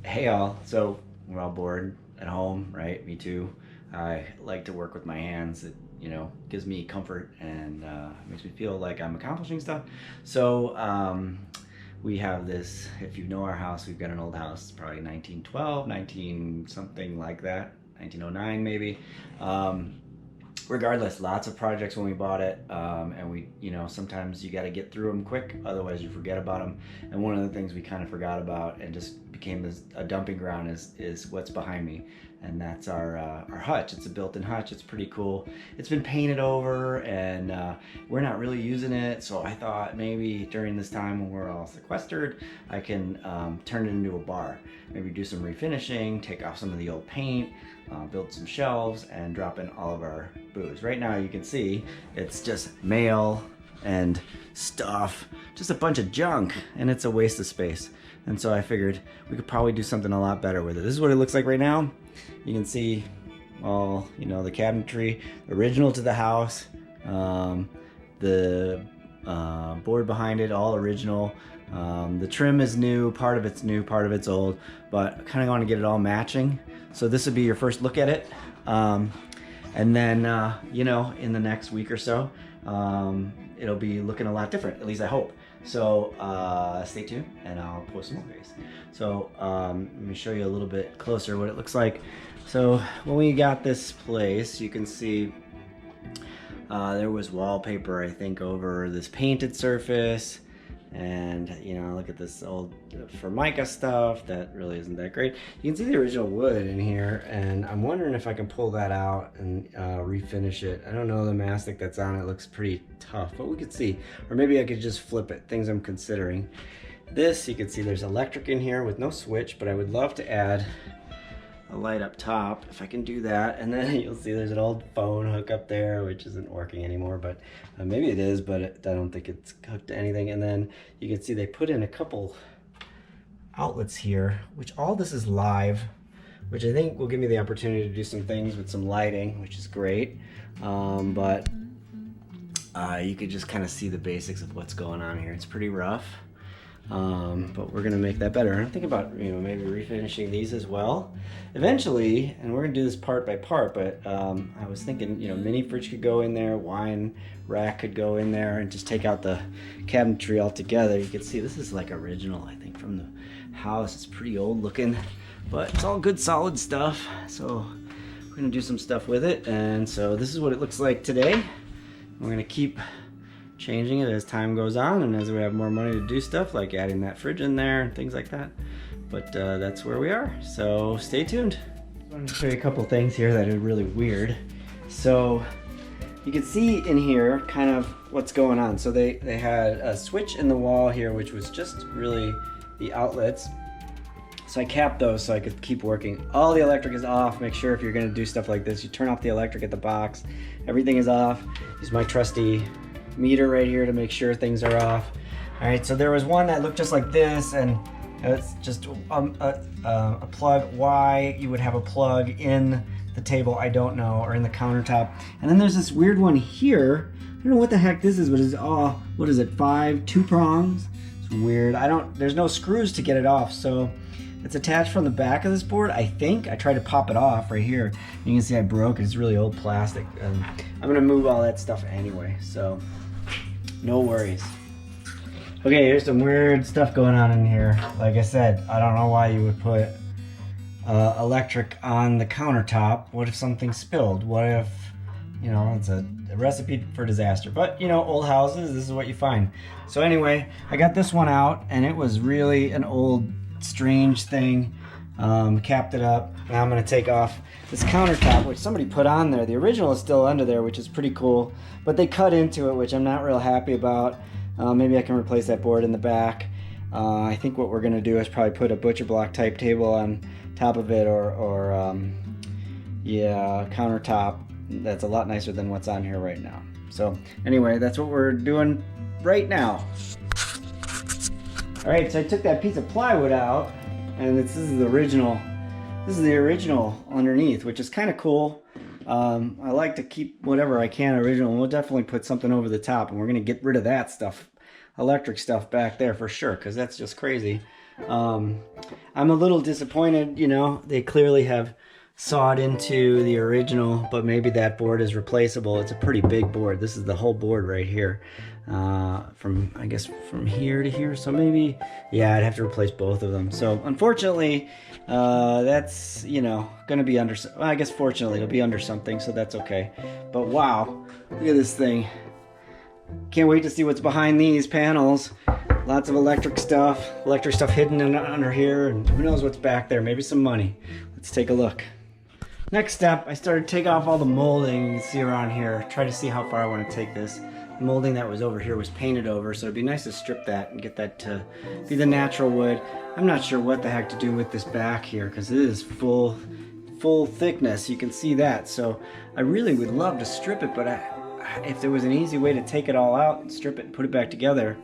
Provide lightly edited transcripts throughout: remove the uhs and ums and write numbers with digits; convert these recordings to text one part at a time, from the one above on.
Hey all, so we're all bored at home, right? Me too. I like to work with my hands. It, gives me comfort and makes me feel like I'm accomplishing stuff. So we have this, if you know our house, we've got an old house, probably 1912, 19 something like that, 1909 maybe. Um, Regardless, lots of projects when we bought it, and we, sometimes you got to get through them quick, otherwise you forget about them. And one of the things we kind of forgot about and just became a dumping ground is what's behind me, and that's our hutch. It's a built-in hutch. It's pretty cool. It's been painted over, and we're not really using it. So I thought maybe during this time when we're all sequestered, I can turn it into a bar. Maybe do some refinishing, take off some of the old paint, build some shelves, and drop in all of our booze. Right now you can see it's just mail and stuff, just a bunch of junk, and it's a waste of space. And so I figured we could probably do something a lot better with it. This is what it looks like right now. You can see all, the cabinetry, original to the house, the board behind it, all original. The trim is new, part of it's old, but I kind of want to get it all matching. So this would be your first look at it. And then, in the next week or so, it'll be looking a lot different, at least I hope. So stay tuned and I'll post some more videos. So let me show you a little bit closer what it looks like. So when we got this place, you can see there was wallpaper, I think, over this painted surface. And look at this old Formica stuff that really isn't that great. You can see the original wood in here, and I'm wondering if I can pull that out and refinish it. I don't know, the mastic that's on it looks pretty tough, but we could see. Or maybe I could just flip it, things I'm considering. This, you can see there's electric in here with no switch, but I would love to add a light up top if I can do that. And then you'll see there's an old phone hook up there which isn't working anymore, but maybe it is, but I don't think it's hooked to anything. And then you can see they put in a couple outlets here, which all this is live, which I think will give me the opportunity to do some things with some lighting, which is great. But you could just kind of see the basics of what's going on here. It's pretty rough. But we're gonna make that better. I'm thinking about maybe refinishing these as well eventually, and we're gonna do this part by part. But I was thinking mini fridge could go in there, wine rack could go in there, and just take out the cabinetry altogether. You can see this is like original, I think, from the house. It's pretty old looking, but it's all good solid stuff. So we're gonna do some stuff with it, and so this is what it looks like today. We're gonna keep changing it as time goes on and as we have more money to do stuff like adding that fridge in there and things like that. But that's where we are, so stay tuned. I want to show you a couple things here that are really weird. So you can see in here kind of what's going on. So they had a switch in the wall here which was just really the outlets. So I capped those so I could keep working. All the electric is off. Make sure if you're going to do stuff like this, you turn off the electric at the box. Everything is off. Use my trusty meter right here to make sure things are off. All right, so there was one that looked just like this, and it's just a plug. Why you would have a plug in the table, I don't know, or in the countertop. And then there's this weird one here. I don't know what the heck this is, but it's what is it, two prongs? It's weird. There's no screws to get it off, so it's attached from the back of this board, I think. I tried to pop it off right here. You can see I broke it. It's really old plastic. I'm gonna move all that stuff anyway, so no worries. Okay, here's some weird stuff going on in here. Like I said, I don't know why you would put electric on the countertop. What if something spilled? What if, it's a recipe for disaster. But, old houses, this is what you find. So anyway, I got this one out, and it was really an old, strange thing. Capped it up. Now I'm going to take off this countertop, which somebody put on there. The original is still under there, which is pretty cool, but they cut into it, which I'm not real happy about. Maybe I can replace that board in the back. I think what we're going to do is probably put a butcher block type table on top of it, or countertop that's a lot nicer than what's on here right now. So anyway, that's what we're doing right now. All right, so I took that piece of plywood out, and this is the original. This is the original underneath, which is kind of cool. I like to keep whatever I can original, and we'll definitely put something over the top, and we're gonna get rid of that stuff, electric stuff back there for sure, because that's just crazy. I'm a little disappointed, you know, they clearly have sawed into the original, but maybe that board is replaceable. It's a pretty big board. This is the whole board right here. I guess from here to here, so maybe, yeah, I'd have to replace both of them. So unfortunately, that's, you know, gonna be under, well, I guess fortunately it'll be under something, so that's okay. But wow, look at this thing. Can't wait to see what's behind these panels. Lots of electric stuff hidden under here, and who knows what's back there. Maybe some money. Let's take a look. Next step, I started to take off all the molding you can see around here. Try to see how far I want to take this. The molding that was over here was painted over, so it'd be nice to strip that and get that to be the natural wood. I'm not sure what the heck to do with this back here, because it is full thickness. You can see that. So I really would love to strip it, but if there was an easy way to take it all out and strip it and put it back together,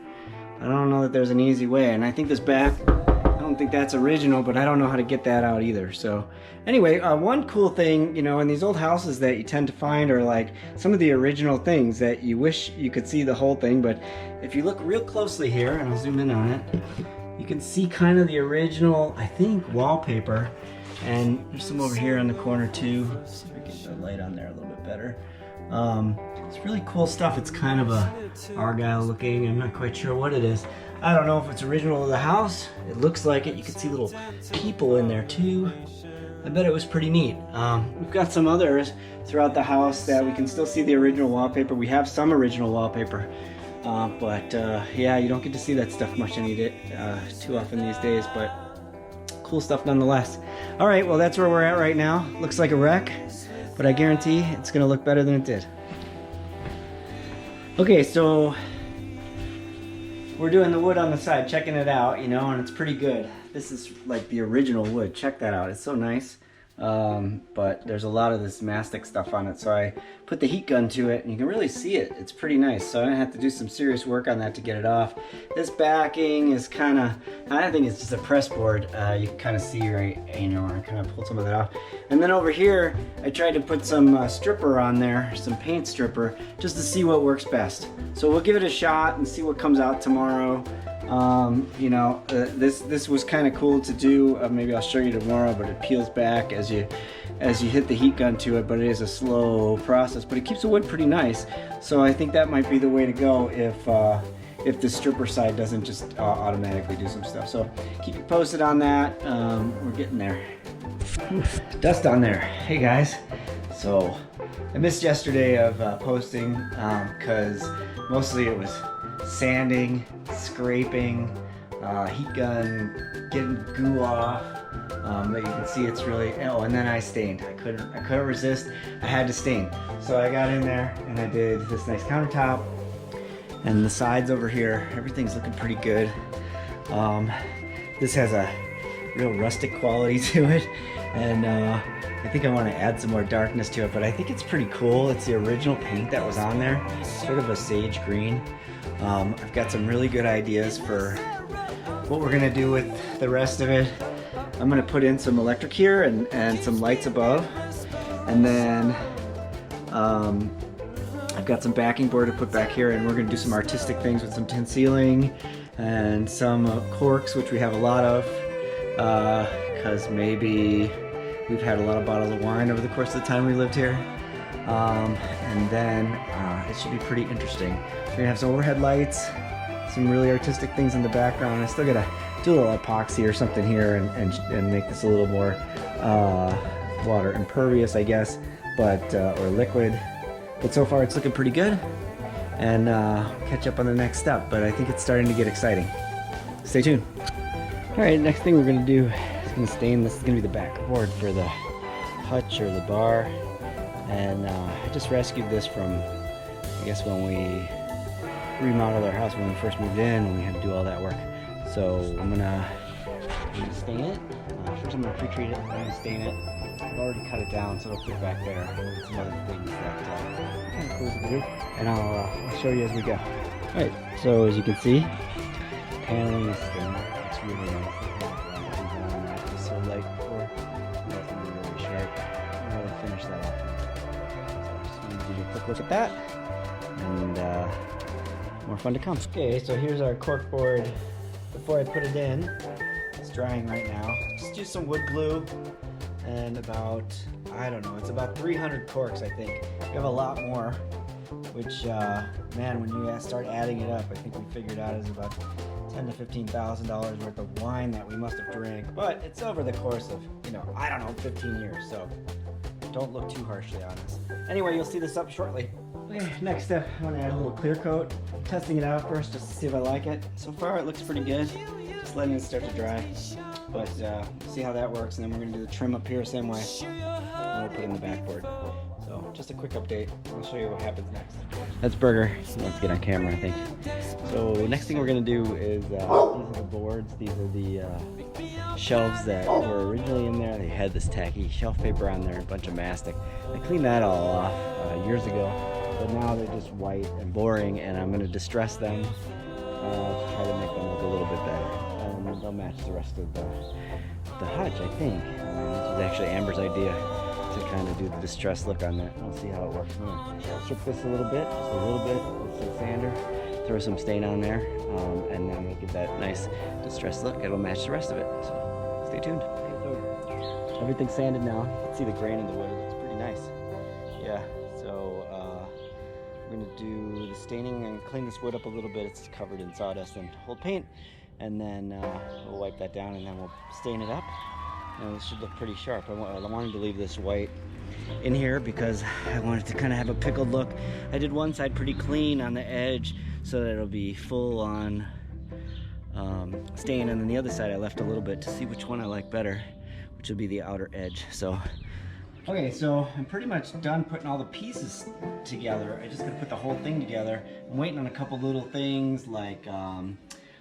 I don't know that there's an easy way. And I think this back, I don't think that's original, but I don't know how to get that out either. So anyway, one cool thing, you know, in these old houses that you tend to find are like some of the original things that you wish you could see the whole thing, but if you look real closely here, and I'll zoom in on it, you can see kind of the original, I think, wallpaper. And there's some over here on the corner too. Let's see if we get the light on there a little bit better. It's really cool stuff. It's kind of a argyle looking. I'm not quite sure what it is. I don't know if it's original to the house. It looks like it. You can see little people in there too. I bet it was pretty neat. We've got some others throughout the house that we can still see the original wallpaper. We have some original wallpaper, but yeah, you don't get to see that stuff much too often these days, but cool stuff nonetheless. All right, well, that's where we're at right now. Looks like a wreck, but I guarantee it's gonna look better than it did. Okay, so we're doing the wood on the side, checking it out, you know, and it's pretty good. This is like the original wood. Check that out. It's so nice. But there's a lot of this mastic stuff on it, so I put the heat gun to it and you can really see it. It's pretty nice, so I didn't have to do some serious work on that to get it off. This backing is kind of, I think it's just a press board. You can kind of see, right, you know, I kind of pulled some of that off. And then over here I tried to put some stripper on there, some paint stripper, just to see what works best. So we'll give it a shot and see what comes out tomorrow. You know, this was kind of cool to do. Maybe I'll show you tomorrow, but it peels back as you hit the heat gun to it, but it is a slow process, but it keeps the wood pretty nice. So I think that might be the way to go if the stripper side doesn't just automatically do some stuff. So keep you posted on that. We're getting there. Dust on there. Hey guys, so I missed yesterday of posting because mostly it was sanding, scraping, heat gun, getting goo off. But you can see it's really, oh, and then I stained. I couldn't resist. I had to stain. So I got in there and I did this nice countertop, and the sides over here, everything's looking pretty good. This has a real rustic quality to it, and I think I want to add some more darkness to it, but I think it's pretty cool. It's the original paint that was on there, sort of a sage green. I've got some really good ideas for what we're gonna do with the rest of it. I'm gonna put in some electric here and some lights above, and then I've got some backing board to put back here, and we're gonna do some artistic things with some tin ceiling and some corks, which we have a lot of, because maybe we've had a lot of bottles of wine over the course of the time we lived here. And then it should be pretty interesting. We're gonna have some overhead lights, some really artistic things in the background. I still gotta do a little epoxy or something here and make this a little more water impervious, I guess, but or liquid. But so far it's looking pretty good, and catch up on the next step. But I think it's starting to get exciting. Stay tuned. All right, next thing we're gonna do is gonna stain. This is gonna be the backboard for the hutch or the bar. And I just rescued this from, I guess, when we remodeled our house when we first moved in, when we had to do all that work. So I'm gonna stain it. First I'm gonna pre-treat it, I'm gonna stain it. I've already cut it down so it'll fit back there. And some other things that are kind of cool to do. And I'll show you as we go. Alright, so as you can see, paneling is stained. It's really nice. It's so light before, it's really sharp. I'm gonna really finish that off. Give you a quick look at that, and more fun to come. Okay, so here's our cork board. Before I put it in, It's drying right now. Just use some wood glue and about, I don't know, it's about 300 corks, I think. We have a lot more, which, man, when you start adding it up, I think we figured out is about $10,000 to $15,000 worth of wine that we must have drank. But it's over the course of, you know, I don't know, 15 years, so don't look too harshly on us. Anyway, you'll see this up shortly. Okay, next step, I want to add a little clear coat. I'm testing it out first just to see if I like it. So far it looks pretty good. Just letting it start to dry. But see how that works, and then we're going to do the trim up here same way. And we'll put it in the backboard. So just a quick update. I'll show you what happens next. That's Burger. He wants to get on camera, I think. So next thing we're going to do is, these are the boards. These are the shelves that were originally in there. They had this tacky shelf paper on there, a bunch of mastic. I cleaned that all off years ago. But now they're just white and boring, and I'm going to distress them to try to make them look a little bit better. They'll match the rest of the Hutch, I think. This was actually Amber's idea to kind of do the distressed look on that. We'll see how it works. I'm going to strip this a little bit, just a little bit with some sander, throw some stain on there, and then we'll give that nice distressed look. It'll match the rest of it, so stay tuned. So everything's sanded now. You can see the grain in the wood. It looks pretty nice. Yeah, so we're going to do the staining and clean this wood up a little bit. It's covered in sawdust and old paint. And then we'll wipe that down, and then we'll stain it up. And it should look pretty sharp. I wanted to leave this white in here because I wanted to kind of have a pickled look. I did one side pretty clean on the edge so that it'll be full on stain, and then the other side I left a little bit to see which one I like better, which will be the outer edge. So okay, so I'm pretty much done putting all the pieces together. I just gotta put the whole thing together. I'm waiting on a couple little things like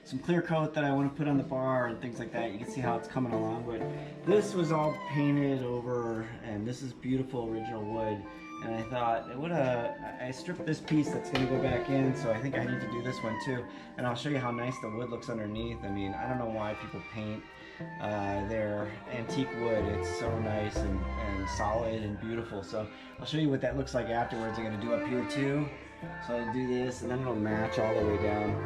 some clear coat that I want to put on the bar and things like that. You can see how it's coming along, but this was all painted over, and this is beautiful original wood. And I thought, I stripped this piece that's going to go back in, so I think I need to do this one too. And I'll show you how nice the wood looks underneath. I mean, I don't know why people paint their antique wood. It's so nice and solid and beautiful. So I'll show you what that looks like afterwards. I'm going to do up here too. So I'll do this, and then it'll match all the way down.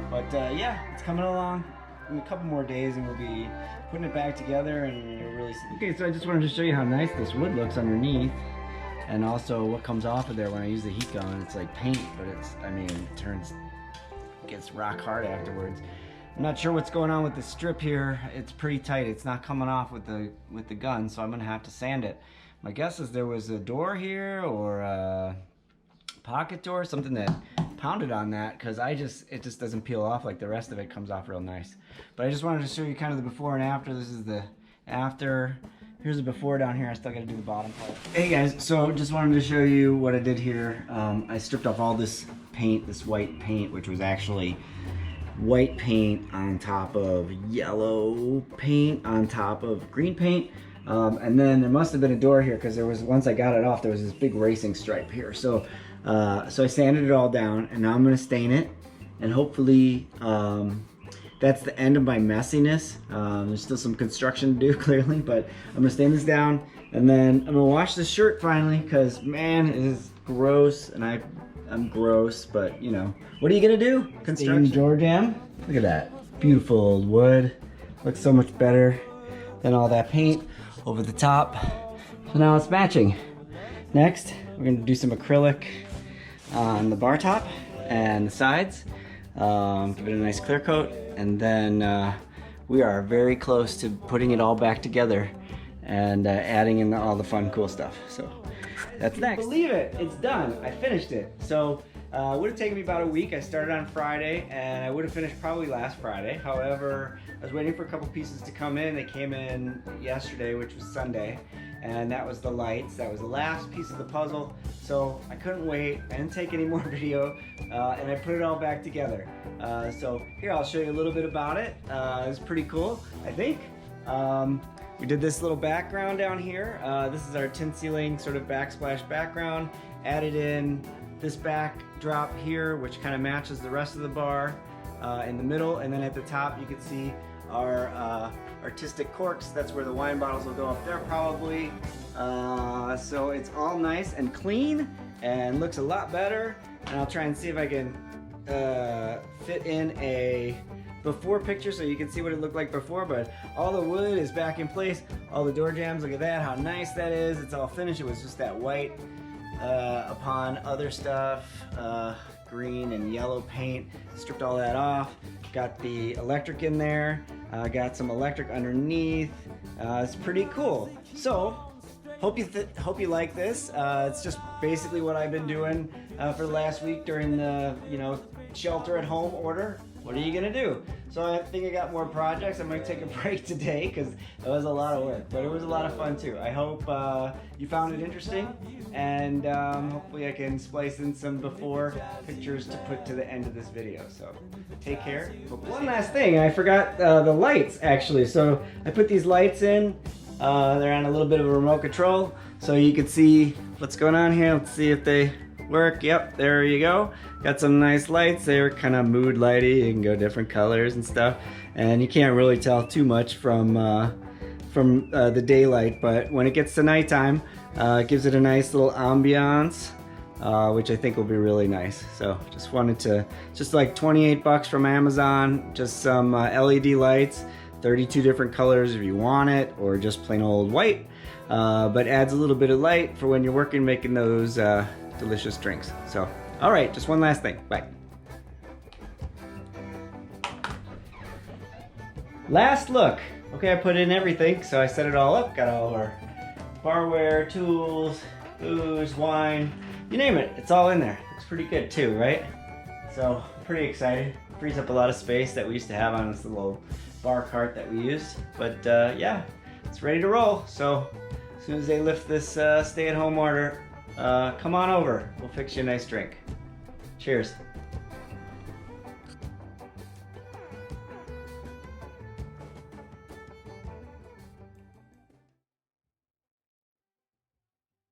But yeah, it's coming along. In a couple more days, and we'll be putting it back together, and you'll really see. Okay, so I just wanted to show you how nice this wood looks underneath, and also what comes off of there when I use the heat gun. It's like paint, but it's, I mean, it gets rock hard afterwards. I'm not sure what's going on with the strip here. It's pretty tight. It's not coming off with the gun, so I'm gonna have to sand it. My guess is there was a door here or a pocket door, something that pounded on that, because it just doesn't peel off like the rest of it. Comes off real nice. But I just wanted to show you kind of the before and after. This is the after. Here's the before down here. I still got to do the bottom part. Hey guys, so just wanted to show you what I did here. I stripped off all this paint, this white paint, which was actually white paint on top of yellow paint on top of green paint. And then there must have been a door here, because there was, once I got it off, there was this big racing stripe here. So I sanded it all down, and now I'm going to stain it, and hopefully that's the end of my messiness. There's still some construction to do, clearly, but I'm going to stain this down, and then I'm going to wash this shirt finally, because man, it is gross, and I'm gross, but you know, what are you going to do? Construction. George M. Look at that. Beautiful old wood. Looks so much better than all that paint over the top. So now it's matching. Next, we're going to do some acrylic on the bar top and the sides. Give it a nice clear coat, and then we are very close to putting it all back together and adding in all the fun, cool stuff. So that's next. Believe it, it's done. I finished it. So it would have taken me about a week. I started on Friday, and I would have finished probably last Friday. However, I was waiting for a couple pieces to come in. They came in yesterday, which was Sunday, and that was the lights. That was the last piece of the puzzle. So I couldn't wait. I didn't take any more video, and I put it all back together. So here, I'll show you a little bit about it. It's pretty cool, I think. We did this little background down here. This is our tin ceiling sort of backsplash background. Added in this backdrop here, which kind of matches the rest of the bar in the middle, and then at the top you can see our artistic corks. That's where the wine bottles will go up there probably. So it's all nice and clean and looks a lot better, and I'll try and see if I can fit in a before picture so you can see what it looked like before, but all the wood is back in place. All the door jambs, look at that, how nice that is. It's all finished. It was just that white upon other stuff, green and yellow paint. Stripped all that off. Got the electric in there. Got some electric underneath. It's pretty cool. So, hope you like this. It's just basically what I've been doing for the last week during the shelter at home order. What are you gonna do? So I think I got more projects. I'm gonna take a break today because it was a lot of work, but it was a lot of fun too. I hope you found it interesting, and hopefully I can splice in some before pictures to put to the end of this video. So take care. One last thing, I forgot the lights actually. So I put these lights in. They're on a little bit of a remote control, so you can see what's going on here. Let's see if they work. Yep, there you go. Got some nice lights. They're kind of mood lighty. You can go different colors and stuff, and you can't really tell too much from the daylight, but when it gets to nighttime, it gives it a nice little ambiance, which I think will be really nice. So just wanted to, just like 28 bucks from Amazon, just some LED lights, 32 different colors if you want it, or just plain old white, but adds a little bit of light for when you're working making those delicious drinks. So, all right, just one last thing. Bye. Last look. Okay, I put in everything, so I set it all up. Got all of our barware, tools, booze, wine, you name it. It's all in there. Looks pretty good too, right? So, pretty excited. Frees up a lot of space that we used to have on this little bar cart that we used. But yeah, it's ready to roll. So, as soon as they lift this stay-at-home order, come on over. We'll fix you a nice drink. Cheers.